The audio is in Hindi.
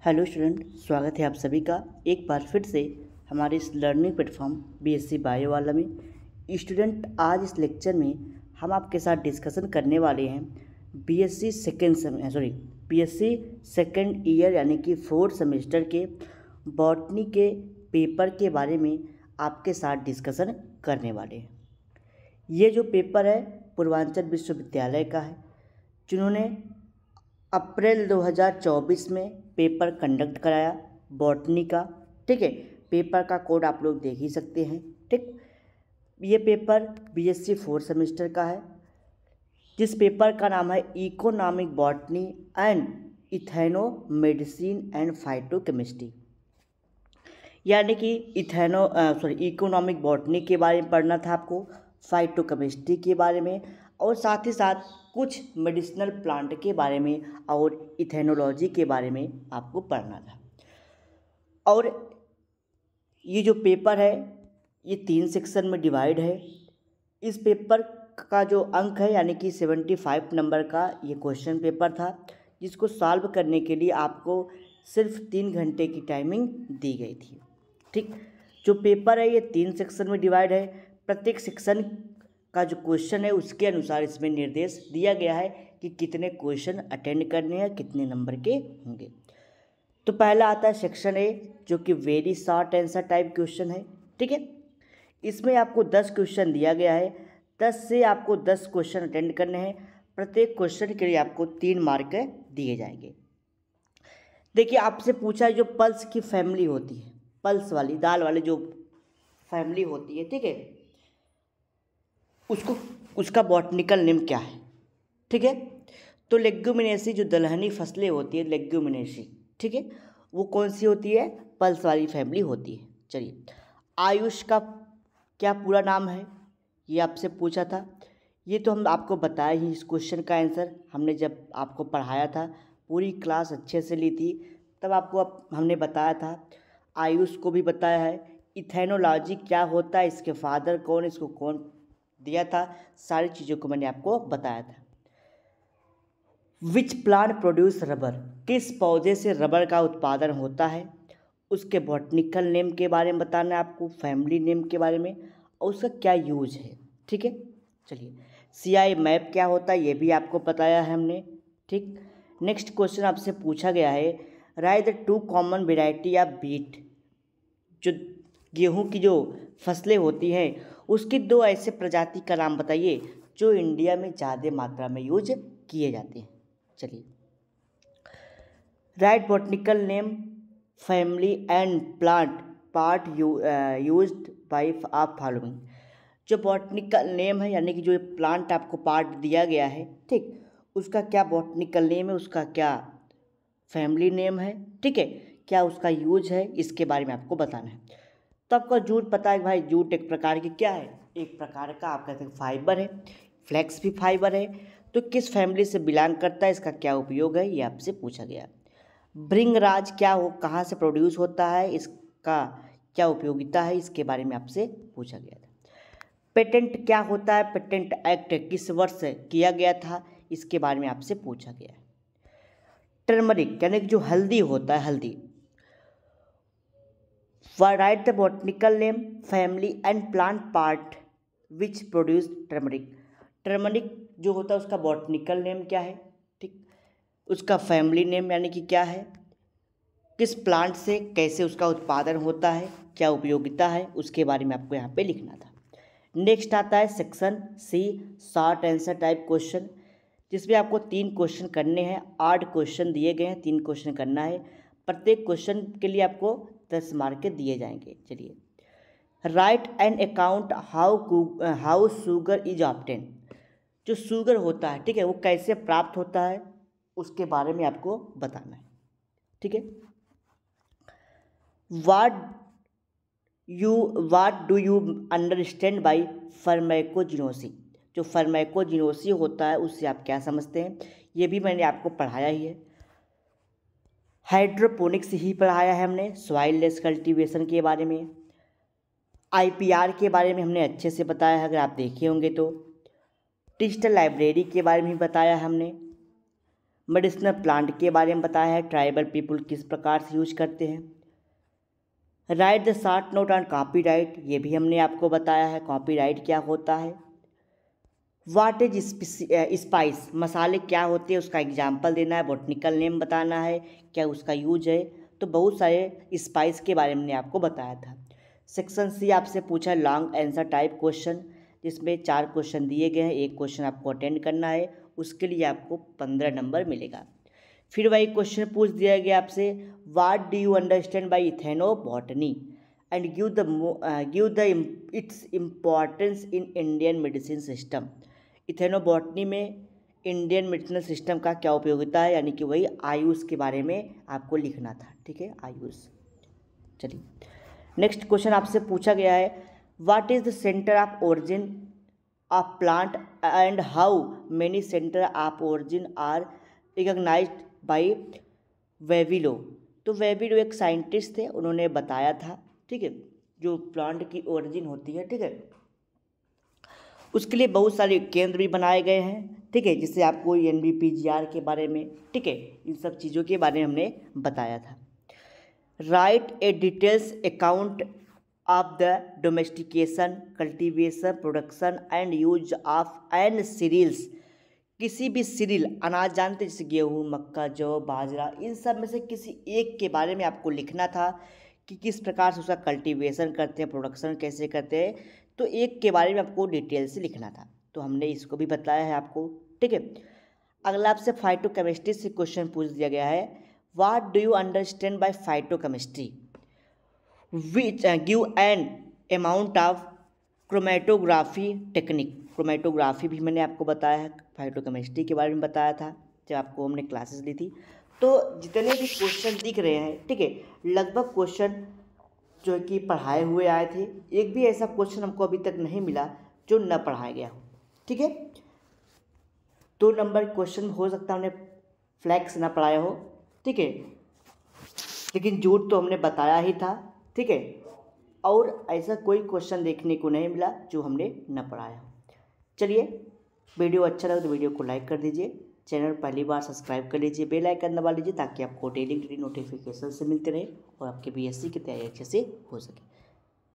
हेलो स्टूडेंट, स्वागत है आप सभी का एक बार फिर से हमारे इस लर्निंग प्लेटफॉर्म बीएससी बायो वाला में। स्टूडेंट, आज इस लेक्चर में हम आपके साथ डिस्कशन करने वाले हैं बीएससी सेकेंड ईयर यानी कि फोर्थ सेमेस्टर के बॉटनी के पेपर के बारे में आपके साथ डिस्कशन करने वाले हैं। ये जो पेपर है पूर्वांचल विश्वविद्यालय का है, जिन्होंने अप्रैल 2024 में पेपर कंडक्ट कराया बॉटनी का। ठीक है, पेपर का कोड आप लोग देख ही सकते हैं। ठीक, ये पेपर बीएससी फोर्थ सेमेस्टर का है, जिस पेपर का नाम है economic botany and ethnomedicine and phytochemistry. यानी कि इकोनॉमिक बॉटनी के बारे में पढ़ना था आपको, फाइटोकेमिस्ट्री के बारे में, और साथ ही साथ कुछ मेडिसिनल प्लांट के बारे में और इथेनोलॉजी के बारे में आपको पढ़ना था। और ये जो पेपर है ये 3 सेक्शन में डिवाइड है। इस पेपर का जो अंक है यानी कि 75 नंबर का ये क्वेश्चन पेपर था, जिसको सॉल्व करने के लिए आपको सिर्फ 3 घंटे की टाइमिंग दी गई थी। ठीक, जो पेपर है ये 3 सेक्शन में डिवाइड है। प्रत्येक सेक्शन का जो क्वेश्चन है उसके अनुसार इसमें निर्देश दिया गया है कि कितने क्वेश्चन अटेंड करने हैं, कितने नंबर के होंगे। तो पहला आता है सेक्शन ए, जो कि very short answer type question है। ठीक है, इसमें आपको 10 क्वेश्चन दिया गया है। 10 से आपको 10 क्वेश्चन अटेंड करने हैं। प्रत्येक क्वेश्चन के लिए आपको 3 मार्क दिए जाएंगे। देखिए, आपसे पूछा है जो पल्स की फैमिली होती है, पल्स वाली दाल वाली जो फैमिली होती है, ठीक है, उसका बॉटनिकल नेम क्या है। ठीक है, तो लेग्यूमिनेसी जो दलहनी फसलें होती है, लेग्यूमिनेसी, ठीक है, वो कौन सी होती है? पल्स वाली फैमिली होती है। चलिए, आयुष का क्या पूरा नाम है, ये आपसे पूछा था। ये तो हम आपको बताए ही, इस क्वेश्चन का आंसर हमने जब आपको पढ़ाया था, पूरी क्लास अच्छे से ली थी, तब आपको हमने बताया था। आयुष को भी बताया है। इथेनोलॉजी क्या होता है, इसके फादर कौन, इसको कौन दिया था, सारी चीज़ों को मैंने आपको बताया था। विच प्लांट प्रोड्यूस रबर, किस पौधे से रबर का उत्पादन होता है, उसके बॉटनिकल नेम के बारे में बताना है आपको, फैमिली नेम के बारे में, और उसका क्या यूज है। ठीक है, चलिए, सीआई मैप क्या होता है ये भी आपको बताया है हमने। ठीक, नेक्स्ट क्वेश्चन आपसे पूछा गया है, write the 2 common variety of wheat, जो गेहूं की जो फसलें होती हैं उसकी 2 ऐसे प्रजाति का नाम बताइए जो इंडिया में ज़्यादा मात्रा में यूज किए जाते हैं। चलिए, right botanical name, family and plant part used by of following. जो बॉटनिकल नेम है यानी कि जो प्लांट आपको पार्ट दिया गया है, ठीक, उसका क्या बॉटनिकल नेम है, उसका क्या फैमिली नेम है, ठीक है, क्या उसका यूज है, इसके बारे में आपको बताना है। तो आपको जूट पता है भाई, जूट एक प्रकार की क्या है, एक प्रकार का आप कहते हैं फाइबर है, फ्लेक्स भी फाइबर है। तो किस फैमिली से बिलोंग करता है, इसका क्या उपयोग है, ये आपसे पूछा गया। भृंगराज क्या हो, कहाँ से प्रोड्यूस होता है, इसका क्या उपयोगिता है, इसके बारे में आपसे पूछा गया था। पेटेंट क्या होता है, पेटेंट एक्ट किस वर्ष किया गया था, इसके बारे में आपसे पूछा गया है। टर्मरिक यानी कि जो हल्दी होता है, हल्दी, right the botanical name, family and plant part which produce turmeric. Turmeric जो होता है उसका बॉटनिकल नेम क्या है, ठीक, उसका फैमिली नेम यानी कि क्या है, किस प्लांट से कैसे उसका उत्पादन होता है, क्या उपयोगिता है, उसके बारे में आपको यहाँ पे लिखना था। नेक्स्ट आता है section C, short answer type question, जिसमें आपको 3 क्वेश्चन करने हैं। 8 क्वेश्चन दिए गए हैं, 3 क्वेश्चन करना है। प्रत्येक क्वेश्चन के लिए आपको 10 मार्क दिए जाएंगे। चलिए, right an account how sugar is obtain. जो शुगर होता है, ठीक है, वो कैसे प्राप्त होता है, उसके बारे में आपको बताना है। ठीक है, what do you understand by pharmacognosy. जो फार्माकोजिनोसी होता है उससे आप क्या समझते हैं, ये भी मैंने आपको पढ़ाया ही है। हाइड्रोपोनिक्स ही पढ़ाया है हमने, सॉइल लेस कल्टीवेशन के बारे में। आईपीआर के बारे में हमने अच्छे से बताया है, अगर आप देखे होंगे तो। डिजिटल लाइब्रेरी के बारे में भी बताया हमने। मेडिसिनल प्लांट के बारे में बताया है, ट्राइबल पीपुल किस प्रकार से यूज करते हैं। Right the short note on copyright, ये भी हमने आपको बताया है कॉपीराइट क्या होता है। व्हाट इज स्पाइस, मसाले क्या होते हैं उसका एग्जाम्पल देना है, बॉटनिकल नेम बताना है, क्या उसका यूज है। तो बहुत सारे स्पाइस के बारे में हमने आपको बताया था। सेक्शन सी आपसे पूछा लॉन्ग आंसर टाइप क्वेश्चन, जिसमें 4 क्वेश्चन दिए गए हैं, 1 क्वेश्चन आपको अटेंड करना है, उसके लिए आपको 15 नंबर मिलेगा। फिर वही क्वेश्चन पूछ दिया गया आपसे, what do you understand by ethnobotany and give the its importance in Indian medicine system. Ethnobotany में इंडियन मेडिसिनल सिस्टम का क्या उपयोगिता है, यानी कि वही आयुष के बारे में आपको लिखना था। ठीक है, आयुष। चलिए नेक्स्ट क्वेश्चन आपसे पूछा गया है, what is the centre of origin of plant and how many centre of origin are recognised by Vavilov. तो वेविलो एक साइंटिस्ट थे, उन्होंने बताया था, ठीक है, जो प्लांट की ओरिजिन होती है, ठीक है, उसके लिए बहुत सारे केंद्र भी बनाए गए हैं। ठीक है, जिससे आपको NBPGR के बारे में, ठीक है, इन सब चीज़ों के बारे में हमने बताया था। Write a details account of the domestication, cultivation, production and use of an cereals. किसी भी सीरियल, अनाज जानते जैसे गेहूँ, मक्का, जौ, बाजरा, इन सब में से किसी एक के बारे में आपको लिखना था कि किस प्रकार से उसका कल्टीवेशन करते हैं, प्रोडक्शन कैसे करते हैं। तो एक के बारे में आपको डिटेल से लिखना था, तो हमने इसको भी बताया है आपको। ठीक है, अगला आपसे फाइटोकेमिस्ट्री से क्वेश्चन पूछ दिया गया है, what do you understand by phytochemistry, which give an amount of chromatography technique. Chromatography भी मैंने आपको बताया है, फाइटोकेमिस्ट्री के बारे में बताया था जब आपको हमने क्लासेस ली थी। तो जितने भी क्वेश्चन दिख रहे हैं, ठीक है, लगभग क्वेश्चन जो कि पढ़ाए हुए आए थे। एक भी ऐसा क्वेश्चन हमको अभी तक नहीं मिला जो न पढ़ाया गया हो। ठीक है, 2 नंबर क्वेश्चन हो सकता है हमने फ्लैक्स ना पढ़ाया हो, ठीक है, लेकिन झूठ तो हमने बताया ही था। ठीक है, और ऐसा कोई क्वेश्चन देखने को नहीं मिला जो हमने न पढ़ाया हो। चलिए, वीडियो अच्छा लगा तो वीडियो को लाइक कर दीजिए, चैनल पहली बार सब्सक्राइब कर लीजिए, बेल आइकन दबा लीजिए ताकि आपको डेली नोटिफिकेशन से मिलते रहे और आपके BSc की तैयारी अच्छे से हो सके।